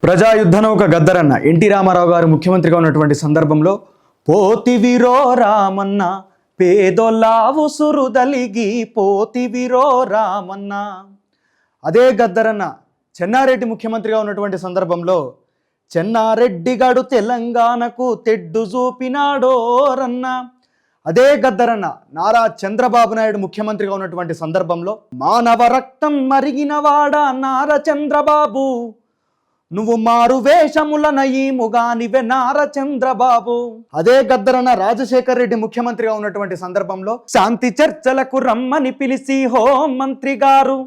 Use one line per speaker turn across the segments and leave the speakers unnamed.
ప్రజాయుద్ధనౌక గద్దరన్న ఎన్టీ రామారావు గారు ముఖ్యమంత్రిగా ఉన్నటువంటి సందర్భంలో పోతివిరో రామన్న పేదొల్ల ఉసురుదలిగి పోతివిరో రామన్న. అదే గద్దరన్న చెన్నారెడ్డి ముఖ్యమంత్రిగా ఉన్నటువంటి సందర్భంలో చెన్నారెడ్డిగాడు తెలంగాణకు తెడ్డు చూపినాడోరన్న. అదే గద్దరన్న నారా చంద్రబాబు నాయుడు ముఖ్యమంత్రిగా ఉన్నటువంటి సందర్భంలో మానవ రక్తం మరిగినవాడా నారా చంద్రబాబు, నువ్వు మారు వేషముల నయీముగానివే నార చంద్రబాబు. అదే గద్దరన్న రాజశేఖర్ రెడ్డి ముఖ్యమంత్రిగా ఉన్నటువంటి సందర్భంలో శాంతి చర్చలకు రమ్మని పిలిచి హోం మంత్రి గారు,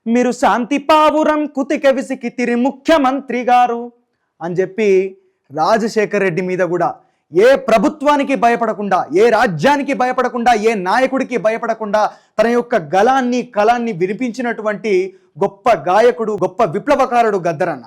మీరు శాంతి పావురం కుతిక విసికితిరి ముఖ్యమంత్రి గారు అని చెప్పి రాజశేఖర్ రెడ్డి మీద కూడా ఏ ప్రభుత్వానికి భయపడకుండా, ఏ రాజ్యానికి భయపడకుండా, ఏ నాయకుడికి భయపడకుండా తన యొక్క కళాన్ని వినిపించినటువంటి గొప్ప గాయకుడు, గొప్ప విప్లవకారుడు గద్దరన్న.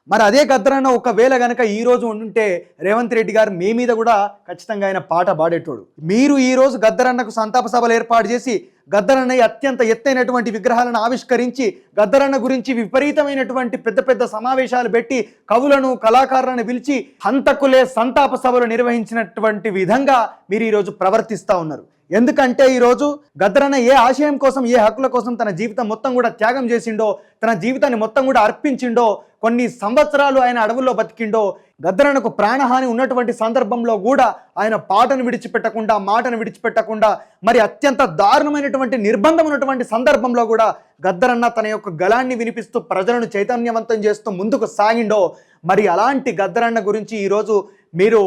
మరి అదే గద్దరన్న ఒకవేళ గనక ఈరోజు ఉంటే రేవంత్ రెడ్డి గారు మీ మీద కూడా ఖచ్చితంగా ఆయన పాట పాడేటోడు. మీరు ఈరోజు గద్దరన్నకు సంతాప సభలు ఏర్పాటు చేసి గద్దరన్న అత్యంత ఎత్తైనటువంటి విగ్రహాలను ఆవిష్కరించి గద్దరన్న గురించి విపరీతమైనటువంటి పెద్ద పెద్ద సమావేశాలు పెట్టి కవులను కళాకారులను పిలిచి హంతకులే సంతాప సభలు నిర్వహించినటువంటి విధంగా మీరు ఈరోజు ప్రవర్తిస్తూ ఉన్నారు. ఎందుకంటే ఈరోజు గద్దరన్న ఏ ఆశయం కోసం, ఏ హక్కుల కోసం తన జీవితం మొత్తం కూడా త్యాగం చేసిండో, తన జీవితాన్ని మొత్తం కూడా అర్పించిండో, కొన్ని సంవత్సరాలు ఆయన అడవుల్లో బతికిండో, గద్దరన్నకు ప్రాణహాని ఉన్నటువంటి సందర్భంలో కూడా ఆయన పాటను విడిచిపెట్టకుండా, మాటను విడిచిపెట్టకుండా, మరి అత్యంత దారుణమైనటువంటి నిర్బంధం ఉన్నటువంటి సందర్భంలో కూడా గద్దరన్న తన యొక్క గళాన్ని వినిపిస్తూ ప్రజలను చైతన్యవంతం చేస్తూ ముందుకు సాగిండో, మరి అలాంటి గద్దరన్న గురించి ఈరోజు మీరు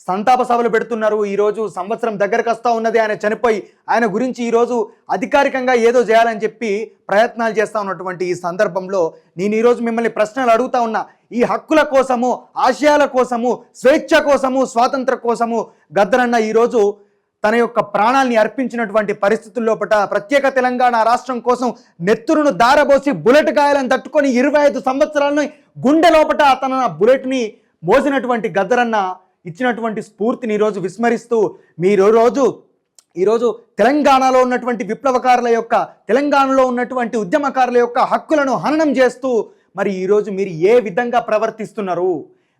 సంతాప సభలు పెడుతున్నారు. ఈరోజు సంవత్సరం దగ్గరకు వస్తూ ఉన్నది, ఆయన చనిపోయి. ఆయన గురించి ఈరోజు అధికారికంగా ఏదో చేయాలని చెప్పి ప్రయత్నాలు చేస్తూ ఉన్నటువంటి ఈ సందర్భంలో నేను ఈరోజు మిమ్మల్ని ప్రశ్నలు అడుగుతా ఉన్నా. ఈ హక్కుల కోసము, ఆశయాల కోసము, స్వేచ్ఛ కోసము, స్వాతంత్ర కోసము గద్దరన్న ఈరోజు తన యొక్క ప్రాణాల్ని అర్పించినటువంటి పరిస్థితుల్లో ప్రత్యేక తెలంగాణ రాష్ట్రం కోసం నెత్తురును దారబోసి బుల్లెట్ గాయాలను తట్టుకొని 25 సంవత్సరాలను గుండె లోపట తన బుల్లెట్ని మోసినటువంటి గద్దరన్న ఇచ్చినటువంటి స్ఫూర్తిని ఈరోజు విస్మరిస్తూ మీరు ఈరోజు తెలంగాణలో ఉన్నటువంటి విప్లవకారుల యొక్క, తెలంగాణలో ఉన్నటువంటి ఉద్యమకారుల యొక్క హక్కులను హననం చేస్తూ మరి ఈరోజు మీరు ఏ విధంగా ప్రవర్తిస్తున్నారు?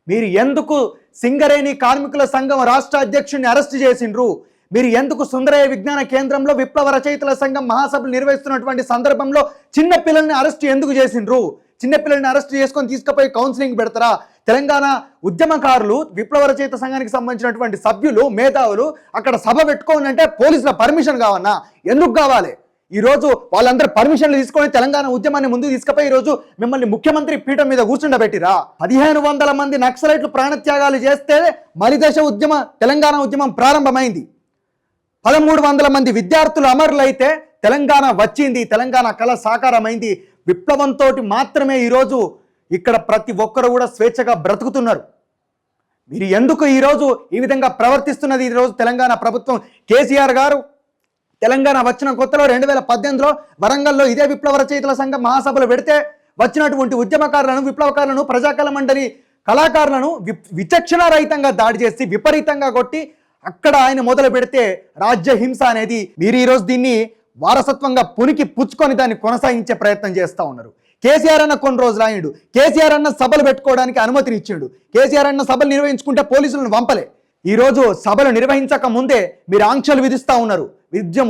మీరు ఎందుకు సింగరేణి కార్మికుల సంఘం రాష్ట్ర అధ్యక్షుడిని అరెస్ట్ చేసిండ్రు? మీరు ఎందుకు సుందరయ్య విజ్ఞాన కేంద్రంలో విప్లవ రచయితల సంఘం మహాసభలు నిర్వహిస్తున్నటువంటి సందర్భంలో చిన్న పిల్లల్ని అరెస్ట్ ఎందుకు చేసిండ్రు? చిన్నపిల్లల్ని అరెస్ట్ చేసుకొని తీసుకుపోయి కౌన్సిలింగ్ పెడతారా? తెలంగాణ ఉద్యమకారులు, విప్లవ రచయిత సంఘానికి సంబంధించినటువంటి సభ్యులు, మేధావులు అక్కడ సభ పెట్టుకోని అంటే పోలీసుల పర్మిషన్ కావన్నా? ఎందుకు కావాలి? ఈరోజు వాళ్ళందరూ పర్మిషన్లు తీసుకొని తెలంగాణ ఉద్యమాన్ని ముందుకు తీసుకుపోయి ఈరోజు మిమ్మల్ని ముఖ్యమంత్రి పీఠం మీద కూర్చుండబెట్టిరా? 1500 మంది నక్సలైట్లు ప్రాణత్యాగాలు చేస్తే మలిదశ ఉద్యమ, తెలంగాణ ఉద్యమం ప్రారంభమైంది. 1300 మంది విద్యార్థులు అమరులైతే తెలంగాణ వచ్చింది, తెలంగాణ కళ సాకారమైంది. విప్లవంతో మాత్రమే ఈరోజు ఇక్కడ ప్రతి ఒక్కరు కూడా స్వేచ్ఛగా బ్రతుకుతున్నారు. మీరు ఎందుకు ఈరోజు ఈ విధంగా ప్రవర్తిస్తున్నది? ఈరోజు తెలంగాణ ప్రభుత్వం, కేసీఆర్ గారు తెలంగాణ వచ్చిన కొత్తలో 2018లో వరంగల్లో ఇదే విప్లవ రచయితల సంఘం మహాసభలు పెడితే వచ్చినటువంటి ఉద్యమకారులను, విప్లవకారులను, ప్రజాకళ మండలి కళాకారులను విచక్షణ రహితంగా దాడి చేసి విపరీతంగా కొట్టి అక్కడ ఆయన మొదలు పెడితే రాజ్య హింస అనేది మీరు ఈరోజు దీన్ని వారసత్వంగా పునికి పుచ్చుకొని దాన్ని కొనసాగించే ప్రయత్నం చేస్తూ ఉన్నారు. కేసీఆర్ అన్న కొన్ని రోజులు ఆయిండు, కేసీఆర్ అన్న సభలు పెట్టుకోవడానికి అనుమతిని ఇచ్చిండు, కేసీఆర్ అన్న సభలు నిర్వహించుకుంటే పోలీసులను పంపలే. ఈరోజు సభలు నిర్వహించక ముందే మీరు ఆంక్షలు విధిస్తూ ఉన్నారు.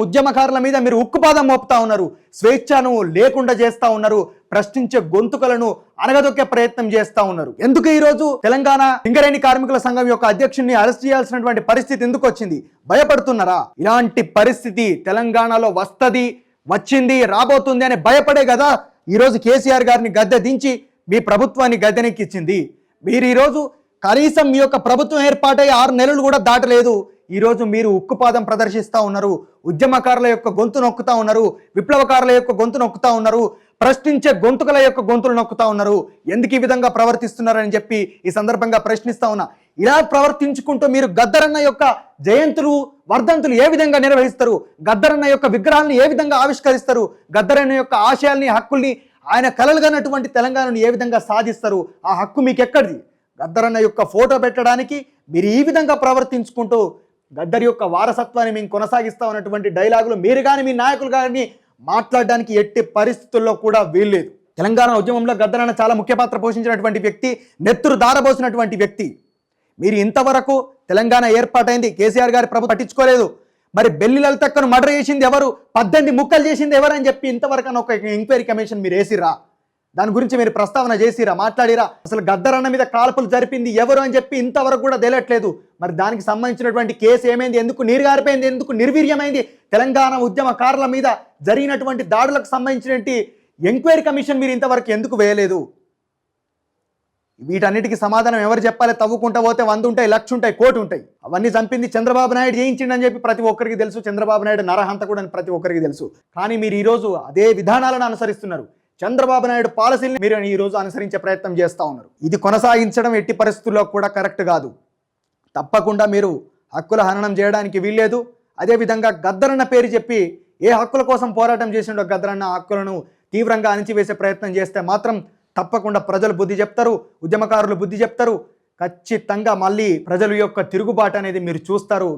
ఉద్యమకారుల మీద మీరు ఉక్కుపాదం మోపుతా ఉన్నారు, స్వేచ్ఛను లేకుండా చేస్తూ ఉన్నారు, ప్రశ్నించే గొంతుకలను అనగదొక్కే ప్రయత్నం చేస్తూ ఉన్నారు. ఎందుకు ఈరోజు తెలంగాణ సింగరేణి కార్మికుల సంఘం యొక్క అధ్యక్షుడిని అరెస్ట్ చేయాల్సినటువంటి పరిస్థితి ఎందుకు వచ్చింది? భయపడుతున్నారా? ఇలాంటి పరిస్థితి తెలంగాణలో వస్తుంది, వచ్చింది, రాబోతుంది అని భయపడే కదా ఈరోజు కేసీఆర్ గారిని గద్దె దించి మీ ప్రభుత్వాన్ని గద్దెనెక్కించింది. మీరు ఈరోజు కనీసం మీ యొక్క ప్రభుత్వం ఏర్పాటై 6 నెలలు కూడా దాటలేదు. ఈరోజు మీరు ఉక్కుపాదం ప్రదర్శిస్తూ ఉన్నారు, ఉద్యమకారుల యొక్క గొంతు నొక్కుతా ఉన్నారు, విప్లవకారుల యొక్క గొంతు నొక్కుతా ఉన్నారు, ప్రశ్నించే గొంతుకల యొక్క గొంతులు నొక్కుతా ఉన్నారు. ఎందుకు ఈ విధంగా ప్రవర్తిస్తున్నారని చెప్పి ఈ సందర్భంగా ప్రశ్నిస్తా ఉన్నా. ఇలా ప్రవర్తించుకుంటూ మీరు గద్దరన్న యొక్క జయంతులు, వర్ధంతులు ఏ విధంగా నిర్వహిస్తారు? గద్దరన్న యొక్క విగ్రహాలను ఏ విధంగా ఆవిష్కరిస్తారు? గద్దరన్న యొక్క ఆశయాల్ని, హక్కుల్ని, ఆయన కలలుగానటువంటి తెలంగాణను ఏ విధంగా సాధిస్తారు? ఆ హక్కు మీకు ఎక్కడిది? గద్దరన్న యొక్క ఫోటో పెట్టడానికి మీరు ఈ విధంగా ప్రవర్తించుకుంటూ గద్దర్ యొక్క వారసత్వాన్ని మేము కొనసాగిస్తా ఉన్నటువంటి డైలాగులు మీరు కానీ, మీ నాయకులు కానీ మాట్లాడడానికి ఎట్టి పరిస్థితుల్లో కూడా వీల్లేదు. తెలంగాణ ఉద్యమంలో గద్దరన్న చాలా ముఖ్య పాత్ర పోషించినటువంటి వ్యక్తి, నెత్తురు దారబోసినటువంటి వ్యక్తి. మీరు ఇంతవరకు తెలంగాణ ఏర్పాటైంది, కేసీఆర్ గారి ప్రభుత్వం పట్టించుకోలేదు. మరి బెల్లి లలితక్కను మర్డర్ చేసింది ఎవరు, 18 ముక్కలు చేసింది ఎవరు అని చెప్పి ఇంతవరకు ఒక ఎంక్వైరీ కమిషన్ మీరు వేసిరా? దాని గురించి మీరు ప్రస్తావన చేసిరా, మాట్లాడిరా? అసలు గద్దరన్న మీద కాల్పులు జరిపింది ఎవరు అని చెప్పి ఇంతవరకు కూడా తెలియట్లేదు. మరి దానికి సంబంధించినటువంటి కేసు ఏమైంది, ఎందుకు నీరుగారిపోయింది, ఎందుకు నిర్వీర్యమైంది? తెలంగాణ ఉద్యమకారుల మీద జరిగినటువంటి దాడులకు సంబంధించినటువంటి ఎంక్వైరీ కమిషన్ మీరు ఇంతవరకు ఎందుకు వేయలేదు? వీటన్నిటికీ సమాధానం ఎవరు చెప్పాలి? తవ్వుకుంటా పోతే 100 ఉంటాయి, 1,00,000 ఉంటాయి, 1,00,000 ఉంటాయి. అవన్నీ చంపింది చంద్రబాబు నాయుడు చేయించిండని చెప్పి ప్రతి ఒక్కరికి తెలుసు. చంద్రబాబు నాయుడు నరహంత కూడా ప్రతి ఒక్కరికి తెలుసు. కానీ మీరు ఈరోజు అదే విధానాలను అనుసరిస్తున్నారు. చంద్రబాబు నాయుడు పాలసీని మీరు ఈరోజు అనుసరించే ప్రయత్నం చేస్తూ ఉన్నారు. ఇది కొనసాగించడం ఎట్టి పరిస్థితుల్లో కూడా కరెక్ట్ కాదు. తప్పకుండా మీరు హక్కుల హననం చేయడానికి వీల్లేదు. అదేవిధంగా గద్దరన్న పేరు చెప్పి ఏ హక్కుల కోసం పోరాటం చేసిండో గద్దరన్న హక్కులను తీవ్రంగా అణిచివేసే ప్రయత్నం చేస్తే మాత్రం తప్పకుండా ప్రజలు బుద్ధి చెప్తారు, ఉద్యమకారులు బుద్ధి చెప్తారు. ఖచ్చితంగా మళ్ళీ ప్రజల యొక్క తిరుగుబాటు అనేది మీరు చూస్తారు.